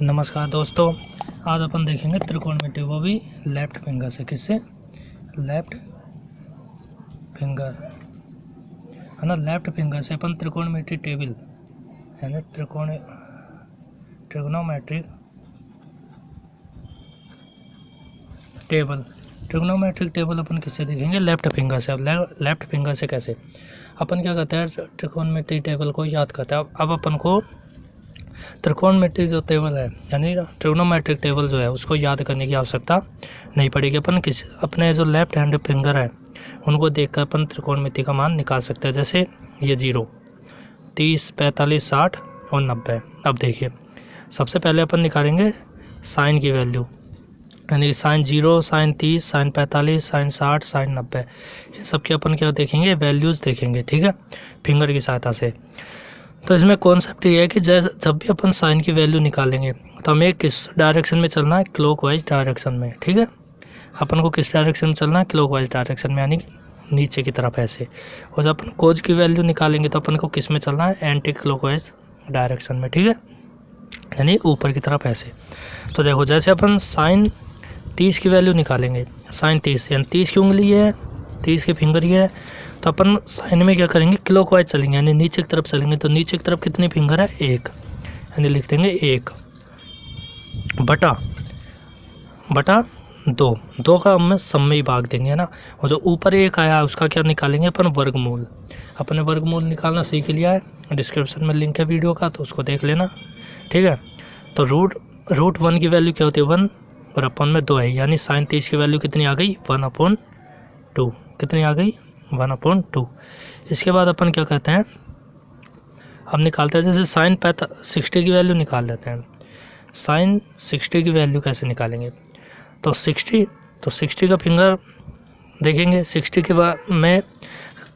नमस्कार दोस्तों, आज अपन देखेंगे त्रिकोणमिति, वो भी लेफ्ट फिंगर से। किससे? लेफ्ट फिंगर है ना। लेफ्ट फिंगर से अपन त्रिकोणमिति टेबल यानी ट्रिग्नोमेट्रिक टेबल अपन किससे देखेंगे? लेफ्ट फिंगर से। अब लेफ्ट फिंगर से कैसे? अपन क्या करते हैं, त्रिकोणमिति टेबल को याद करते हैं। अब अपन को त्रिकोणमिति जो टेबल है यानी ट्रिग्नोमेट्रिक टेबल जो है उसको याद करने की आवश्यकता नहीं पड़ेगी। अपन अपने जो लेफ्ट हैंड फिंगर है उनको देखकर अपन त्रिकोणमिति का मान निकाल सकते हैं। जैसे ये 0, 30, 45, 60 और 90। अब देखिए, सबसे पहले अपन निकालेंगे साइन की वैल्यू, यानी sine 0, sine 30, sine 45, sine 60, sine 90। इन सब के अपन क्या देखेंगे? वैल्यूज़ देखेंगे, ठीक है, फिंगर की सहायता से। तो इसमें कॉन्सेप्ट ये है कि जब भी अपन साइन की वैल्यू निकालेंगे तो हमें किस डायरेक्शन में चलना है? क्लॉकवाइज डायरेक्शन में, ठीक है। अपन को किस डायरेक्शन में चलना है? क्लॉकवाइज डायरेक्शन में, यानी नीचे की तरफ ऐसे। और जब अपन कोज की वैल्यू निकालेंगे तो अपन को किस में चलना है? एंटी क्लॉकवाइज डायरेक्शन में, ठीक है, यानी ऊपर की तरफ ऐसे। तो देखो, जैसे अपन साइन 30 की वैल्यू निकालेंगे, साइन 30 यानी 30 की उंगली है, 30 की फिंगर ही है, तो अपन साइन में क्या करेंगे? क्लॉकवाइज चलेंगे, यानी नीचे की तरफ चलेंगे। तो नीचे की तरफ कितनी फिंगर है? 1, यानी लिख देंगे 1 बटा 2 का हम सम में ही भाग देंगे, है ना। और जो ऊपर 1 आया उसका क्या निकालेंगे? अपन वर्गमूल। अपने वर्गमूल निकालना सीख लिया है, डिस्क्रिप्शन में लिंक है वीडियो का, तो उसको देख लेना, ठीक है। तो रूट 1 की वैल्यू क्या होती है? 1 और अपन में 2 है, यानी साइन 30 की वैल्यू कितनी आ गई? 1/2। कितनी आ गई? 1/2। इसके बाद अपन क्या कहते हैं, अब निकालते हैं जैसे साइन 60 की वैल्यू निकाल देते हैं। साइन 60 की वैल्यू कैसे निकालेंगे? तो 60 का फिंगर देखेंगे। 60 के बाद में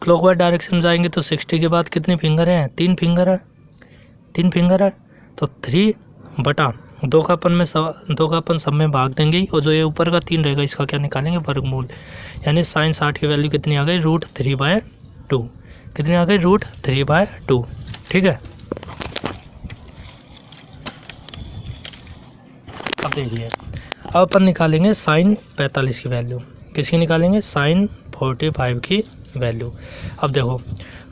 क्लॉकवाइज डायरेक्शन में जाएंगे तो 60 के बाद कितनी फिंगर हैं? 3 फिंगर है। तो 3/2 का अपन सब में भाग देंगे, और जो ये ऊपर का 3 रहेगा इसका क्या निकालेंगे? वर्गमूल। यानी साइन 60 की वैल्यू कितनी आ गई? √3/2। कितनी आ गई? √3/2, ठीक है। अब देखिए, अब अपन निकालेंगे साइन 45 की वैल्यू। किसकी निकालेंगे? साइन 45 की वैल्यू। अब देखो,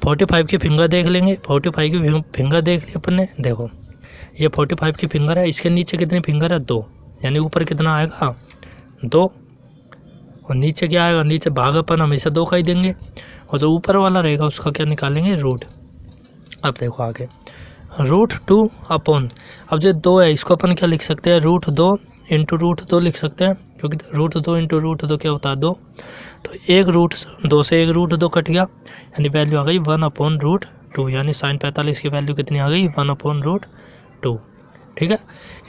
45 की फिंगर देख लेंगे। 45 की फिंगर देख ली अपन ने। देखो, ये 45 की फिंगर है, इसके नीचे कितनी फिंगर है? 2, यानी ऊपर कितना आएगा? 2, और नीचे क्या आएगा? नीचे भाग अपन हमेशा 2 का ही देंगे, और जो ऊपर वाला रहेगा उसका क्या निकालेंगे? रूट। अब देखो आगे, √2 अपॉन, अब जो 2 है इसको अपन क्या लिख सकते हैं? √2 इंटू √2 लिख सकते हैं, क्योंकि √2 इंटू √2 क्या होता है? 2। तो 1√2 से 1√2 कट गया, यानी वैल्यू आ गई 1/√2, यानी साइन 45 की वैल्यू कितनी आ गई? 1/√2, ठीक है।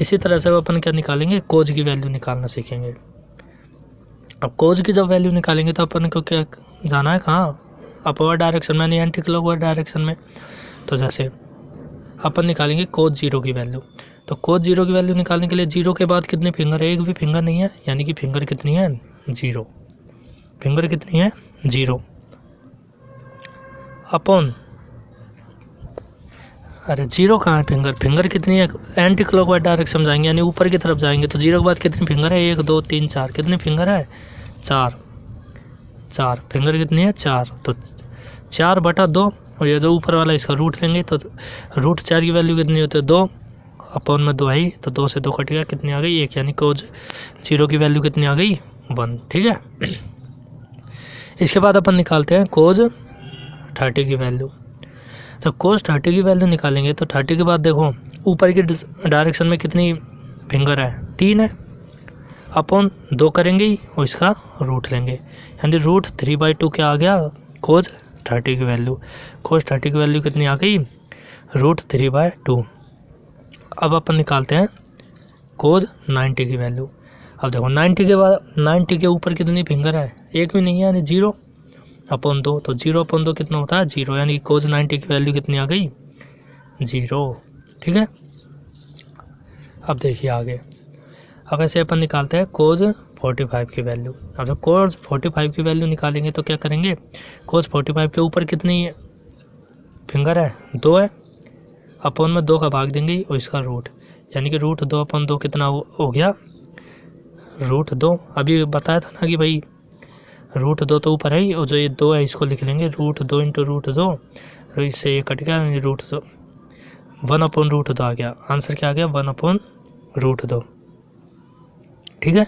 इसी तरह से अपन क्या निकालेंगे? कोज की वैल्यू निकालना सीखेंगे। अब कोज की जब वैल्यू निकालेंगे तो अपन को क्या जाना है? कहाँ? अपवर्ड डायरेक्शन में, यानी एंटी क्लॉकवाइज डायरेक्शन में। तो जैसे अपन निकालेंगे कोज 0 की वैल्यू। तो कोज 0 की वैल्यू निकालने के लिए 0 के बाद कितनी फिंगर है? एक भी फिंगर नहीं है, यानी कि फिंगर कितनी है? 0। फिंगर कितनी है? 0 अपॉन, अरे 0 कहाँ है? फिंगर कितनी है? एंटी क्लॉकवाइज डायरेक्शन में जाएंगे, यानी ऊपर की तरफ जाएंगे। तो 0 के बाद कितनी फिंगर है? 1, 2, 3, 4। कितनी फिंगर है? 4 फिंगर कितनी है? 4। तो 4/2, और ये जो ऊपर वाला इसका रूट लेंगे तो √4 की वैल्यू कितनी होती है? 2 अपॉन में 2 आई, तो 2 से 2 कट गया, कितनी आ गई? 1, यानी कोज 0 की वैल्यू कितनी आ गई? 1, ठीक है। इसके बाद अपन निकालते हैं कोज 30 की वैल्यू। जब कोज 30 की वैल्यू निकालेंगे तो 30 के बाद देखो ऊपर की डायरेक्शन में कितनी फिंगर है? 3 है, अपॉन 2 करेंगे ही, और इसका रूट लेंगे, यानी √3/2 क्या आ गया? कोज 30 की वैल्यू। कोज 30 की वैल्यू कितनी आ गई? √3/2। अब अपन निकालते हैं कोज 90 की वैल्यू। अब देखो 90 के बाद 90 के ऊपर कितनी फिंगर है? एक भी नहीं है, यानी 0/2। तो 0/2 कितना होता है? 0, यानी कोज 90 की वैल्यू कितनी आ गई? 0, ठीक है। अब देखिए आगे, अब ऐसे अपन निकालते हैं कोज 45 की वैल्यू। अब जब कोज 45 की वैल्यू निकालेंगे तो क्या करेंगे? कोज 45 के ऊपर कितनी फिंगर है? 2 है, अपॉन में 2 का भाग देंगे और इसका रूट, यानी कि √2/2 कितना हो गया, √2। अभी बताया था ना कि भाई √2 तो ऊपर है ही, और जो ये 2 है इसको लिख लेंगे √2 इंटू √2, और इससे ये कट गया, √2 1/√2 आ गया। आंसर क्या आ गया, 1/√2। ठीक है,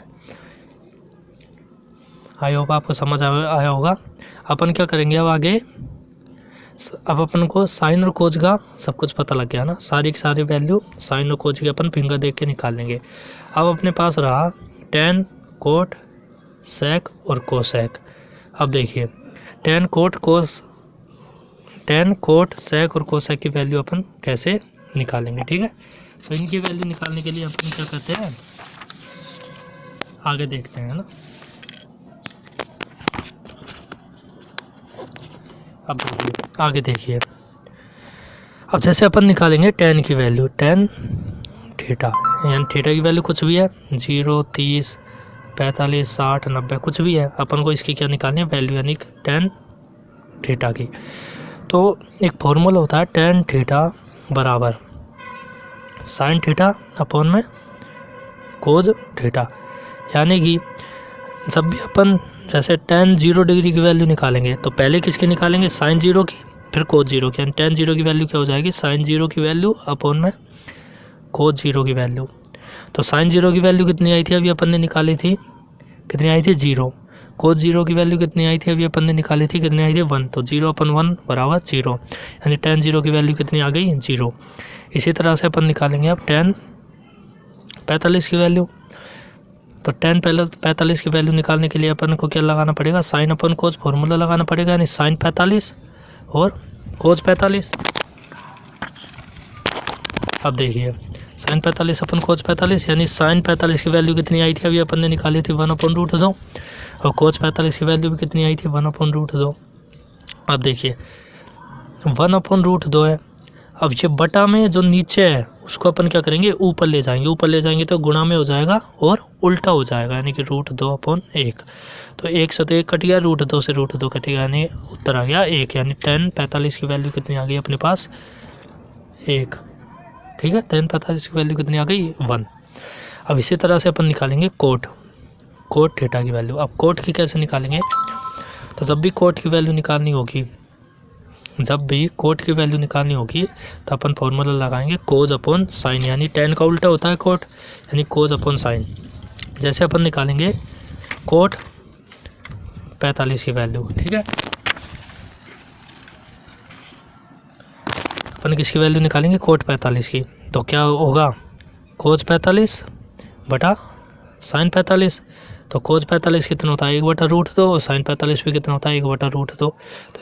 आई होप आपको समझ आया होगा। अपन क्या करेंगे अब आगे, अब अपन को साइन और कोज का सब कुछ पता लग गया ना, सारी की सारी वैल्यू साइन और कोज की अपन फिंगर देख के निकाल लेंगे। अब अपने पास रहा tan, कोट, सेक और कोसेक। अब देखिए tan, कोट, सेक और कोसेक की वैल्यू अपन कैसे निकालेंगे। ठीक है, तो इनकी वैल्यू निकालने के लिए अपन क्या करते हैं, आगे देखते हैं ना। अब देखिए आगे देखिए, अब जैसे अपन निकालेंगे tan की वैल्यू, tan थीटा, यानी थीटा की वैल्यू कुछ भी है 0, 30, 45, 60, 90 कुछ भी है, अपन को इसकी क्या निकालनी है वैल्यू, यानी tan थीटा की। तो एक फॉर्मूला होता है tan थीटा बराबर sin थीटा अपॉन में कोज थीटा, यानी कि जब भी अपन जैसे tan 0 डिग्री की वैल्यू निकालेंगे तो पहले किसकी निकालेंगे, sin 0 की, फिर कोज 0 की, यानी tan 0 की वैल्यू क्या हो जाएगी, sin 0 की वैल्यू अपॉन में कोज 0 की वैल्यू। तो sin 0 की वैल्यू कितनी आई थी, अभी अपन ने निकाली थी, कितनी आई थी 0। कोज 0 की वैल्यू कितनी आई थी, अभी अपन ने निकाली थी, कितनी आई थी 1। तो 0/1 बराबर 0, यानी tan 0 की वैल्यू कितनी आ गई 0। इसी तरह से अपन निकालेंगे अब tan 45 की वैल्यू। तो tan 45 की वैल्यू निकालने के लिए अपन को क्या लगाना पड़ेगा, साइन अपन कोज फॉर्मूला लगाना पड़ेगा, यानी sin 45 और कोज 45। अब देखिए sin 45 अपन कोज 45, यानी sin 45 की वैल्यू कितनी आई थी, अभी अपन ने निकाली थी 1/√2, और कोज 45 की वैल्यू भी कितनी आई थी 1/√2। अब देखिए 1/√2 है, अब ये बटा में जो नीचे है उसको अपन क्या करेंगे, ऊपर ले जाएंगे, ऊपर ले जाएंगे तो गुणा में हो जाएगा और उल्टा हो जाएगा, यानी कि √2/1। तो 1 से तो 1 कट गया, √2 से √2 कट गया, यानी उत्तर आ गया 1, यानी tan 45 की वैल्यू कितनी आ गई अपने पास 1। ठीक है, tan 45 की वैल्यू कितनी आ गई 1। अब इसी तरह से अपन निकालेंगे कोट थीटा की वैल्यू। अब कोट की कैसे निकालेंगे, तो जब भी कोट की वैल्यू निकालनी होगी तो अपन फॉर्मूला लगाएंगे कोज अपॉन साइन, यानी tan का उल्टा होता है कोट, यानी कोज अपॉन साइन। जैसे अपन निकालेंगे कोट 45 की वैल्यू, ठीक है, अपन किसकी वैल्यू निकालेंगे, कोट 45 की, तो क्या होगा कोज 45 बटा साइन 45। तो कोज 45 कितना होता है 1/√2, और साइन 45 भी कितना होता है 1/√2। तो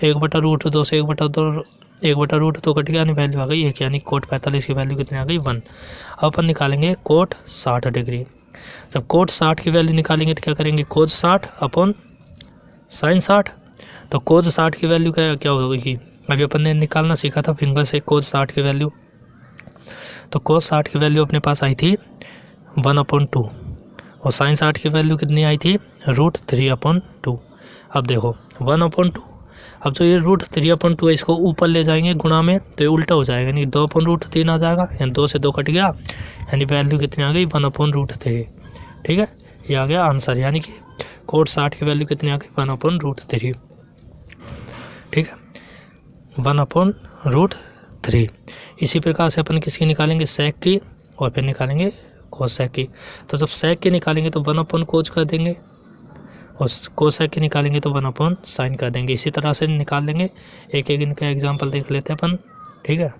1/√2 से 1/√2 कट गया, यानी वैल्यू आ गई 1, यानी कोट 45 की वैल्यू कितनी आ गई 1। अब अपन निकालेंगे कोट 60 डिग्री। जब कोट 60 की वैल्यू निकालेंगे तो क्या करेंगे, कोज 60 अपॉन साइन 60। तो कोज 60 की वैल्यू क्या होगी, अभी अपन ने निकालना सीखा था फिंगर से कोज 60 की वैल्यू। तो कोज 60 की वैल्यू अपने पास आई थी 1/2, और साइन 60 की वैल्यू कितनी आई थी √3/2। अब देखो 1/2, अब जो ये √3/2 है इसको ऊपर ले जाएंगे गुणा में तो ये उल्टा हो जाएगा, यानी 2/√3 आ जाएगा, यानी 2 से 2 कट गया, यानी वैल्यू कितनी आ गई 1/√3। ठीक है, ये आ गया आंसर, यानी कि कोट 60 की वैल्यू कितनी आ गई 1/√3। ठीक है, 1/√3। इसी प्रकार से अपन किसकी निकालेंगे, सेक की, और फिर निकालेंगे कोसेक की। तो जब सेक की निकालेंगे तो 1/कोज कर देंगे, और कोसेक की निकालेंगे तो 1/साइन कर देंगे। इसी तरह से निकाल लेंगे, एक एक इनका एग्जांपल देख लेते हैं अपन। ठीक है,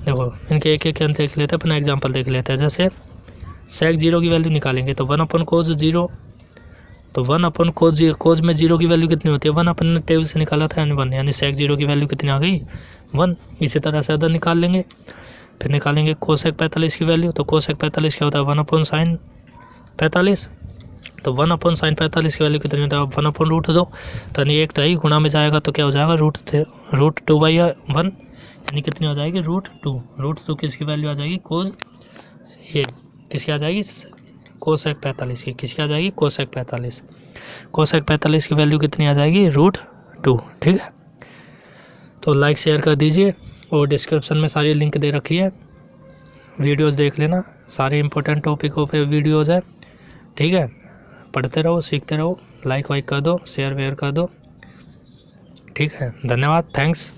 देखो इनके एक एक देख लेते हैं अपन, एग्जांपल देख लेते हैं। जैसे सेक 0 की वैल्यू निकालेंगे तो 1/कोज 0, तो 1/कोज में 0 की वैल्यू कितनी होती है 1, अपन ने टेबल से निकाला था, यानी 1, यानी सेक 0 की वैल्यू कितनी आ गई 1। इसी तरह से अदर निकाल लेंगे, फिर निकालेंगे कोसेक 45 की वैल्यू। तो कोसेक 45 क्या होता है 1/साइन 45। तो 1/साइन 45 की वैल्यू कितनी होता है 1/√2, तो यानी एक तो ही गुणा में जाएगा तो क्या हो जाएगा √2/1, यानी कितनी हो जाएगी √2। किसकी वैल्यू आ जाएगी कोज, ये किसकी आ जाएगी कोसेक 45 की, किसकी आ जाएगी? कोसेक 45। कोसेक 45 की वैल्यू कितनी आ जाएगी? √2। ठीक है, तो लाइक शेयर कर दीजिए और डिस्क्रिप्शन में सारी लिंक दे रखी है, वीडियोस देख लेना, सारे इंपॉर्टेंट टॉपिकों पे वीडियोस है। ठीक है, पढ़ते रहो, सीखते रहो, लाइक वाइक कर दो, शेयर वेयर कर दो। ठीक है, धन्यवाद, थैंक्स।